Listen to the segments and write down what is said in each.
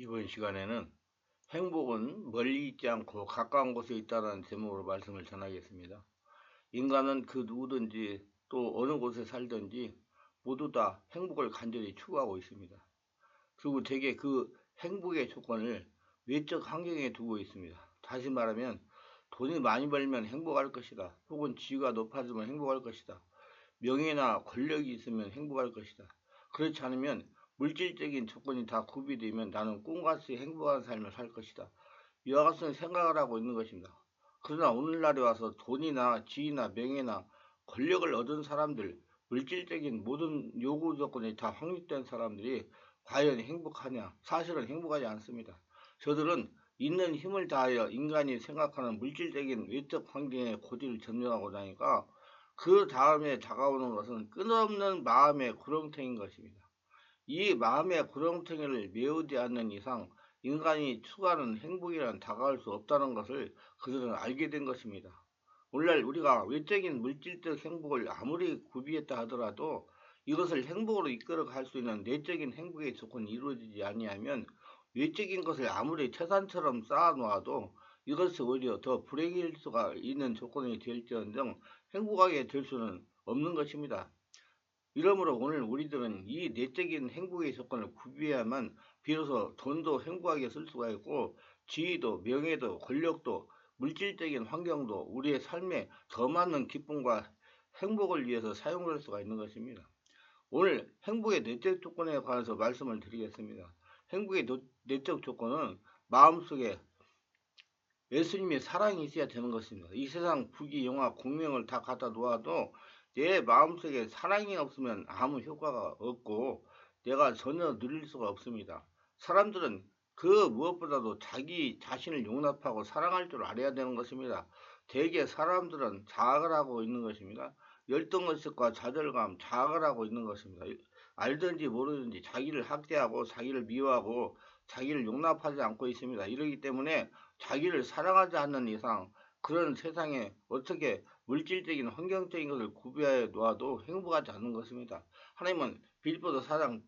이번 시간에는 행복은 멀리 있지 않고 가까운 곳에 있다는 제목으로 말씀을 전하겠습니다. 인간은 그 누구든지 또 어느 곳에 살든지 모두 다 행복을 간절히 추구하고 있습니다. 그리고 대개 그 행복의 조건을 외적 환경에 두고 있습니다. 다시 말하면 돈이 많이 벌면 행복할 것이다. 혹은 지위가 높아지면 행복할 것이다. 명예나 권력이 있으면 행복할 것이다. 그렇지 않으면 물질적인 조건이 다 구비되면 나는 꿈같이 행복한 삶을 살 것이다. 이와 같은 생각을 하고 있는 것입니다. 그러나 오늘날에 와서 돈이나 지위나 명예나 권력을 얻은 사람들, 물질적인 모든 요구 조건이 다 확립된 사람들이 과연 행복하냐? 사실은 행복하지 않습니다. 저들은 있는 힘을 다하여 인간이 생각하는 물질적인 외적 환경의 고지를 점령하고 나니까 그 다음에 다가오는 것은 끝없는 마음의 구렁텅이인 것입니다. 이 마음의 구렁텅이를 메우지 않는 이상 인간이 추구하는 행복이란 다가올 수 없다는 것을 그들은 알게 된 것입니다. 오늘날 우리가 외적인 물질적 행복을 아무리 구비했다 하더라도 이것을 행복으로 이끌어 갈 수 있는 내적인 행복의 조건이 이루어지지 아니하면 외적인 것을 아무리 태산처럼 쌓아놓아도 이것이 오히려 더 불행일 수가 있는 조건이 될지언정 행복하게 될 수는 없는 것입니다. 이러므로 오늘 우리들은 이 내적인 행복의 조건을 구비해야만 비로소 돈도 행복하게 쓸 수가 있고 지위도 명예도 권력도 물질적인 환경도 우리의 삶에 더 많은 기쁨과 행복을 위해서 사용할 수가 있는 것입니다. 오늘 행복의 내적 조건에 관해서 말씀을 드리겠습니다. 행복의 내적 조건은 마음속에 예수님의 사랑이 있어야 되는 것입니다. 이 세상 부귀, 영화, 공명을 다 갖다 놓아도 내 마음속에 사랑이 없으면 아무 효과가 없고 내가 전혀 누릴 수가 없습니다. 사람들은 그 무엇보다도 자기 자신을 용납하고 사랑할 줄 알아야 되는 것입니다. 대개 사람들은 자학을 하고 있는 것입니다. 열등의식과 좌절감, 자학을 하고 있는 것입니다. 알든지 모르든지 자기를 학대하고 자기를 미워하고 자기를 용납하지 않고 있습니다. 이러기 때문에 자기를 사랑하지 않는 이상 그런 세상에 어떻게 물질적인 환경적인 것을 구비하여 놓아도 행복하지 않는 것입니다. 하나님은 빌립보서 4장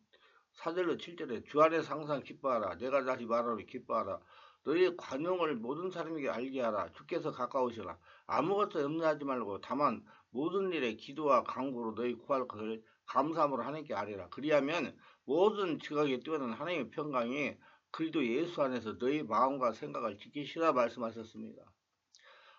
4절로 7절에 주 안에서 항상 기뻐하라. 내가 다시 말하노니 기뻐하라. 너희의 관용을 모든 사람에게 알게 하라. 주께서 가까우시라. 아무것도 염려하지 말고 다만 모든 일에 기도와 간구로 너희 구할 것을 감사함으로 하나님께 아뢰라. 그리하면 모든 지각에 뛰어난 하나님의 평강이 그리스도 예수 안에서 너희 마음과 생각을 지키시라 말씀하셨습니다.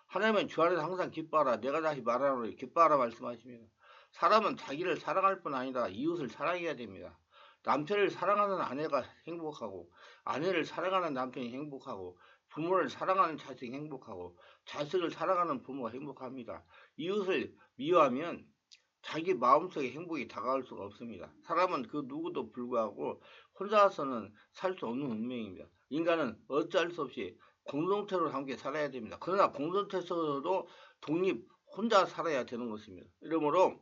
하나님은 주 안에서 항상 기뻐하라. 내가 다시 말하노니 기뻐하라 말씀하십니다. 사람은 자기를 사랑할 뿐 아니라 이웃을 사랑해야 됩니다. 남편을 사랑하는 아내가 행복하고 아내를 사랑하는 남편이 행복하고 부모를 사랑하는 자식이 행복하고 자식을 사랑하는 부모가 행복합니다. 이웃을 미워하면 자기 마음속에 행복이 다가올 수가 없습니다. 사람은 그 누구도 불구하고 혼자서는 살 수 없는 운명입니다. 인간은 어찌할 수 없이 공동체로 함께 살아야 됩니다. 그러나 공동체에서도 독립 혼자 살아야 되는 것입니다. 이러므로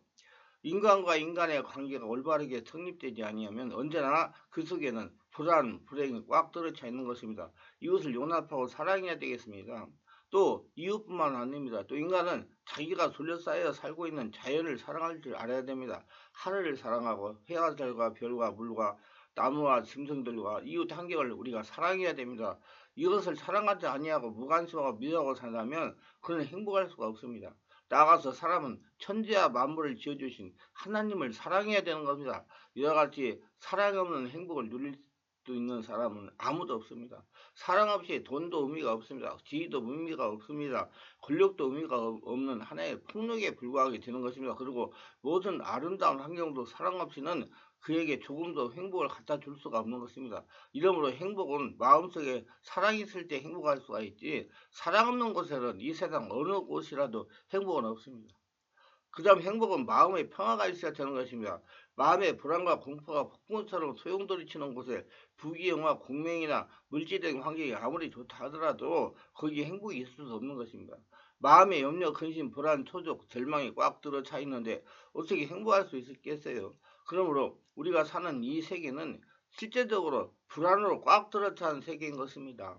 인간과 인간의 관계가 올바르게 성립되지 아니하면 언제나 그 속에는 불안, 불행이 꽉 들어차 있는 것입니다. 이웃을 용납하고 사랑해야 되겠습니다. 또 이웃뿐만 아닙니다. 또 인간은 자기가 둘러싸여 살고 있는 자연을 사랑할 줄 알아야 됩니다. 하늘을 사랑하고 해아들과 별과 물과 나무와 짐승들과 이웃 환경을 우리가 사랑해야 됩니다. 이것을 사랑하지 아니하고 무관심하고 미워하고 산다면 그는 행복할 수가 없습니다. 나아가서 사람은 천지와 만물을 지어주신 하나님을 사랑해야 되는 겁니다. 이와 같이 사랑 없는 행복을 누릴 수 있는 사람은 아무도 없습니다. 사랑 없이 돈도 의미가 없습니다. 지위도 의미가 없습니다. 권력도 의미가 없는 하나의 폭력에 불과하게 되는 것입니다. 그리고 모든 아름다운 환경도 사랑 없이는 그에게 조금도 행복을 갖다 줄 수가 없는 것입니다. 이러므로 행복은 마음속에 사랑이 있을 때 행복할 수가 있지 사랑 없는 곳에는 이 세상 어느 곳이라도 행복은 없습니다. 그 다음 행복은 마음의 평화가 있어야 되는 것입니다. 마음의 불안과 공포가 폭풍처럼 소용돌이치는 곳에 부귀영화 공명이나 물질적인 환경이 아무리 좋다 하더라도 거기에 행복이 있을 수 없는 것입니다. 마음의 염려, 근심, 불안, 초족, 절망이 꽉 들어차 있는데 어떻게 행복할 수 있겠어요? 그러므로 우리가 사는 이 세계는 실제적으로 불안으로 꽉 들어찬 세계인 것입니다.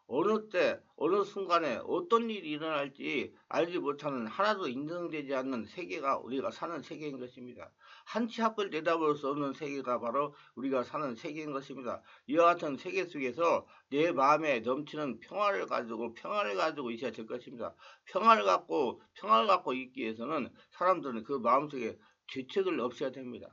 어느 때, 어느 순간에 어떤 일이 일어날지 알지 못하는 하나도 인정되지 않는 세계가 우리가 사는 세계인 것입니다. 한치 앞을 내다볼 수 없는 세계가 바로 우리가 사는 세계인 것입니다. 이와 같은 세계 속에서 내 마음에 넘치는 평화를 가지고 있어야 될 것입니다. 평화를 갖고 있기 위해서는 사람들은 그 마음속에 죄책을 없애야 됩니다.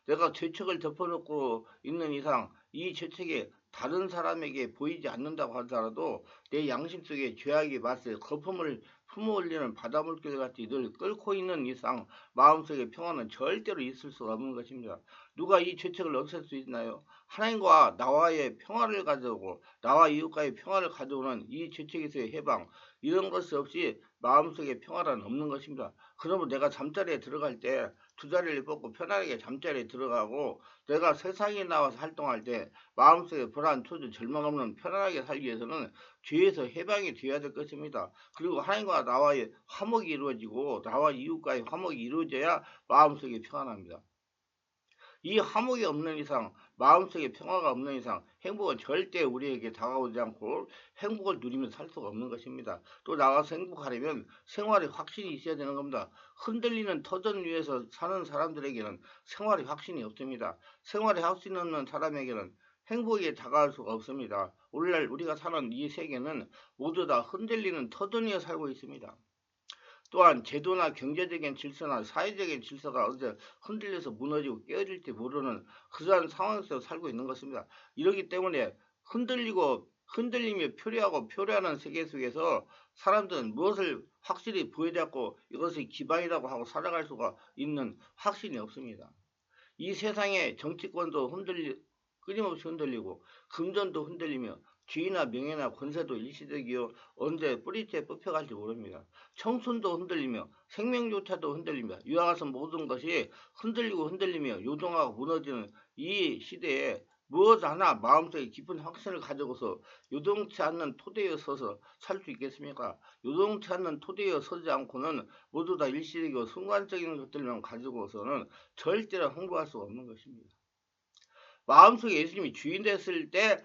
내가 죄책을 덮어놓고 있는 이상 이 죄책이 다른 사람에게 보이지 않는다고 하더라도 내 양심 속에 죄악의 맛을 거품을 품어올리는 바닷물결 같이 늘 끓고 있는 이상 마음속에 평화는 절대로 있을 수가 없는 것입니다. 누가 이 죄책을 없앨 수 있나요? 하나님과 나와의 평화를 가져오고 나와 이웃과의 평화를 가져오는 이 죄책에서의 해방, 이런 것이 없이 마음속에 평화란 없는 것입니다. 그러면 내가 잠자리에 들어갈 때 두 자리를 뻗고 편안하게 잠자리에 들어가고, 내가 세상에 나와서 활동할 때 마음속에 불안, 초조, 절망 없는 편안하게 살기 위해서는 죄에서 해방이 되어야 될 것입니다. 그리고 하나님과 나와의 화목이 이루어지고 나와 이웃과의 화목이 이루어져야 마음속에 평안합니다. 이 화목이 없는 이상, 마음속에 평화가 없는 이상 행복은 절대 우리에게 다가오지 않고 행복을 누리며 살 수가 없는 것입니다. 또 나가서 행복하려면 생활에 확신이 있어야 되는 겁니다. 흔들리는 터전 위에서 사는 사람들에게는 생활에 확신이 없습니다. 생활에 확신이 없는 사람에게는 행복에 다가갈 수가 없습니다. 오늘날 우리가 사는 이 세계는 모두 다 흔들리는 터전 위에 살고 있습니다. 또한 제도나 경제적인 질서나 사회적인 질서가 언제 흔들려서 무너지고 깨어질지 모르는 그러한 상황에서 살고 있는 것입니다. 이러기 때문에 흔들리며 표류하는 세계 속에서 사람들은 무엇을 확실히 부여잡고 이것이 기반이라고 하고 살아갈 수가 있는 확신이 없습니다. 이 세상의 정치권도 끊임없이 흔들리고 금전도 흔들리며 지위나 명예나 권세도 일시적이요 언제 뿌리째 뽑혀갈지 모릅니다. 청춘도 흔들리며 생명조차도 흔들리며 이와 같은 모든 것이 흔들리며 요동하고 무너지는 이 시대에 무엇 하나 마음속에 깊은 확신을 가지고서 요동치 않는 토대에 서서 살 수 있겠습니까? 요동치 않는 토대에 서지 않고는 모두 다 일시적이고 순간적인 것들만 가지고서는 절대로 행복할 수가 없는 것입니다. 마음속에 예수님이 주인 됐을 때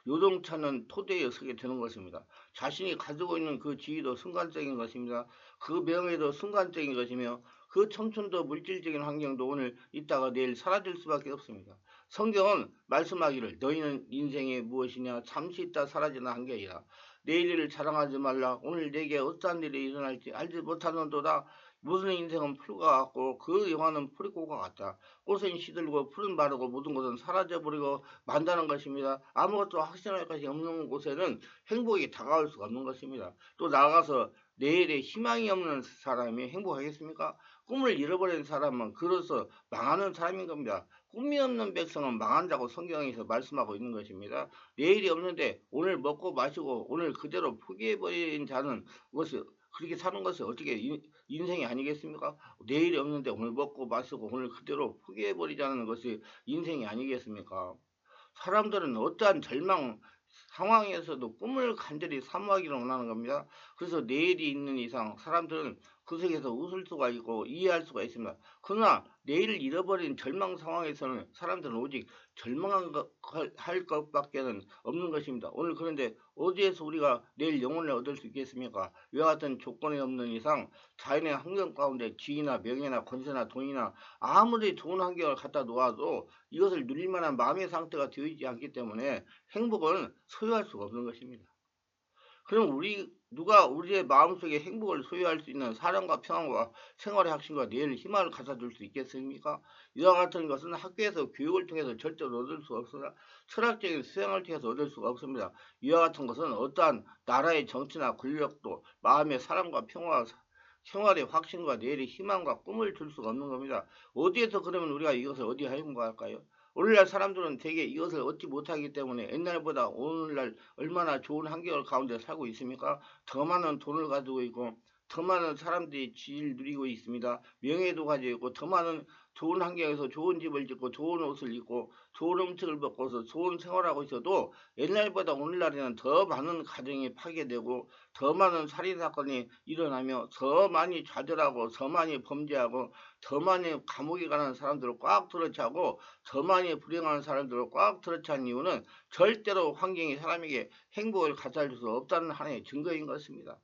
요동차는 토대에 서게 되는 것입니다. 자신이 가지고 있는 그 지위도 순간적인 것입니다. 그 명예도 순간적인 것이며 그 청춘도 물질적인 환경도 오늘 있다가 내일 사라질 수밖에 없습니다. 성경은 말씀하기를 너희는 인생이 무엇이냐 잠시 있다 사라지나 한 게 아니라 내일을 자랑하지 말라. 오늘 내게 어떠한 일이 일어날지 알지 못하는도다. 무슨 인생은 풀과 같고 그 영화는 풀이꽃과 같다. 꽃은 시들고 풀은 마르고 모든 것은 사라져버리고 만다는 것입니다. 아무것도 확신할 것이 없는 곳에는 행복이 다가올 수가 없는 것입니다. 또 나아가서 내일에 희망이 없는 사람이 행복하겠습니까? 꿈을 잃어버린 사람은 그로서 망하는 사람인 겁니다. 꿈이 없는 백성은 망한다고 성경에서 말씀하고 있는 것입니다. 내일이 없는데 오늘 먹고 마시고 오늘 그대로 포기해버린 자는 그렇게 사는 것이 어떻게 인생이 아니겠습니까? 내일이 없는데 오늘 먹고 마시고 오늘 그대로 포기해버리자는 것이 인생이 아니겠습니까? 사람들은 어떠한 절망 상황에서도 꿈을 간절히 사모하기를 원하는 겁니다. 그래서 내일이 있는 이상 사람들은 그 속에서 웃을 수가 있고 이해할 수가 있습니다. 그러나 내일을 잃어버린 절망 상황에서는 사람들은 오직 할 것밖에는 없는 것입니다. 오늘 그런데 어디에서 우리가 내일 영혼을 얻을 수 있겠습니까? 이와 같은 조건이 없는 이상 자연의 환경 가운데 지위나 명예나 권세나 돈이나 아무리 좋은 환경을 갖다 놓아도 이것을 누릴 만한 마음의 상태가 되어 있지 않기 때문에 행복은 소유할 수가 없는 것입니다. 그럼 누가 우리의 마음속에 행복을 소유할 수 있는 사랑과 평안과 생활의 확신과 내일 희망을 가져줄 수 있겠습니까? 이와 같은 것은 학교에서 교육을 통해서 절대로 얻을 수 없으나 철학적인 수행을 통해서 얻을 수가 없습니다. 이와 같은 것은 어떠한 나라의 정치나 권력도 마음의 사랑과 평화, 생활의 확신과 내일의 희망과 꿈을 줄 수가 없는 겁니다. 어디에서 그러면 우리가 이것을 어디에 행복할까요? 오늘날 사람들은 대개 이것을 얻지 못하기 때문에 옛날보다 오늘날 얼마나 좋은 환경 가운데 살고 있습니까? 더 많은 돈을 가지고 있고 더 많은 사람들이 지위를 누리고 있습니다. 명예도 가지고 있고 더 많은 좋은 환경에서 좋은 집을 짓고 좋은 옷을 입고 좋은 음식을 먹고서 좋은 생활하고 있어도 옛날보다 오늘날에는 더 많은 가정이 파괴되고 더 많은 살인사건이 일어나며 더 많이 좌절하고 더 많이 범죄하고 더 많이 감옥에 가는 사람들을 꽉 들어차고 더 많이 불행한 사람들을 꽉 들어찬 이유는 절대로 환경이 사람에게 행복을 가져다 줄 수 없다는 하나의 증거인 것입니다.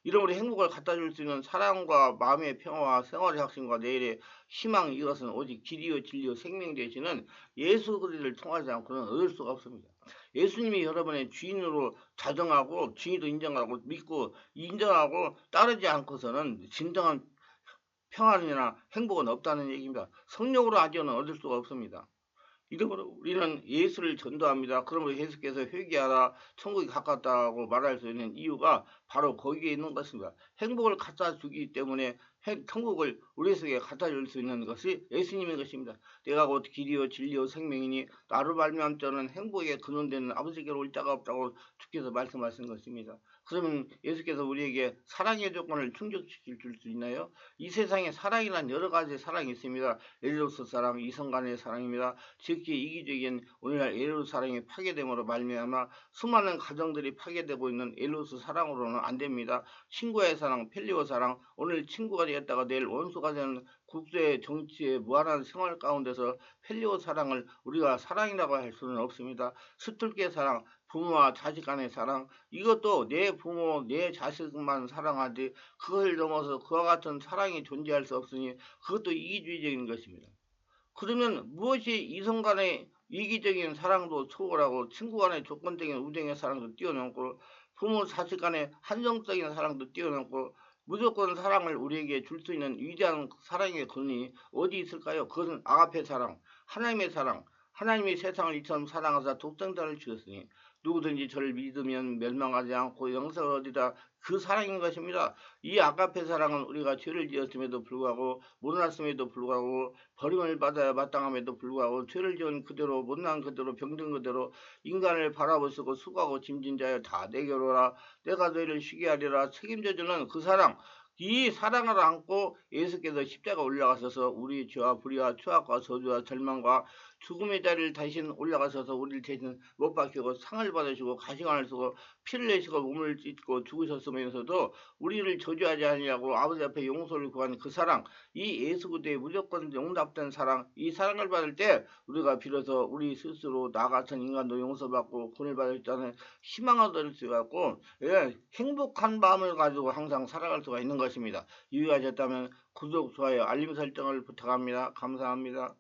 이러므로 행복을 갖다 줄 수 있는 사랑과 마음의 평화와 생활의 확신과 내일의 희망, 이것은 오직 길이요 진리요 생명 되시는 예수 그리스도를 통하지 않고는 얻을 수가 없습니다. 예수님이 여러분의 주인으로 자정하고 주인도 인정하고 믿고 인정하고 따르지 않고서는 진정한 평안이나 행복은 없다는 얘기입니다. 성령으로 하지는 얻을 수가 없습니다. 이러므로 우리는 예수를 전도합니다. 그러므로 예수께서 회개하라 천국이 가깝다고 말할 수 있는 이유가 바로 거기에 있는 것입니다. 행복을 갖다 주기 때문에 천국을 우리 속에 갖다 줄 수 있는 것이 예수님의 것입니다. 내가 곧 길이요 진리요 생명이니 나로 말미암 자는 행복의 근원되는 아버지께로 올 자가 없다고 주께서 말씀하신 것입니다. 그러면 예수께서 우리에게 사랑의 조건을 충족시킬 수 있나요? 이 세상에 사랑이란 여러 가지 사랑이 있습니다. 에로스 사랑, 이성간의 사랑입니다. 특히 이기적인 오늘날 에로스 사랑이 파괴됨으로 말미암아 수많은 가정들이 파괴되고 있는 에로스 사랑으로는 안 됩니다. 친구의 사랑, 펠리오 사랑, 오늘 친구가 되었다가 내일 원수가 되는 국제 정치의 무한한 생활 가운데서 펠리오 사랑을 우리가 사랑이라고 할 수는 없습니다. 스툴게 사랑, 부모와 자식 간의 사랑, 이것도 내 부모, 내 자식만 사랑하지 그걸 넘어서 그와 같은 사랑이 존재할 수 없으니 그것도 이기주의적인 것입니다. 그러면 무엇이 이성 간의 이기적인 사랑도 초월하고 친구 간의 조건적인 우정의 사랑도 뛰어넘고 부모 자식 간의 한정적인 사랑도 뛰어넘고 무조건 사랑을 우리에게 줄 수 있는 위대한 사랑의 근원이 어디 있을까요? 그것은 아가페 사랑, 하나님의 사랑. 하나님이 세상을 이처럼 사랑하사 독생자를 주셨으니 누구든지 저를 믿으면 멸망하지 않고 영생을 얻으리라. 그 사랑인 것입니다. 이 아가페 사랑은 우리가 죄를 지었음에도 불구하고 못났음에도 불구하고 버림을 받아야 마땅함에도 불구하고 죄를 지은 그대로 못난 그대로 병든 그대로 인간을 바라보시고 수고하고 짐진 자여 다 내게로 오라. 내가 너희를 쉬게 하리라. 책임져주는 그 사랑. 이 사랑을 안고 예수께서 십자가 올라가셔서 우리 죄와 불의와 추악과 저주와 절망과 죽음의 자리를 대신 올라가셔서 우리를 대신 못 박히고 상을 받으시고 가시관을 쓰고 피를 내시고 몸을 찢고 죽으셨으면서도 우리를 저주하지 아니하고 아버지 앞에 용서를 구한 그 사랑, 이 예수 그리스도의 무조건 용납된 사랑, 이 사랑을 받을 때 우리가 비로소 우리 스스로 나 같은 인간도 용서받고 구원을 받을 때는 희망을 얻을 수가 있고 행복한 마음을 가지고 항상 살아갈 수가 있는 것입니다. 유익하셨다면 구독, 좋아요, 알림 설정을 부탁합니다. 감사합니다.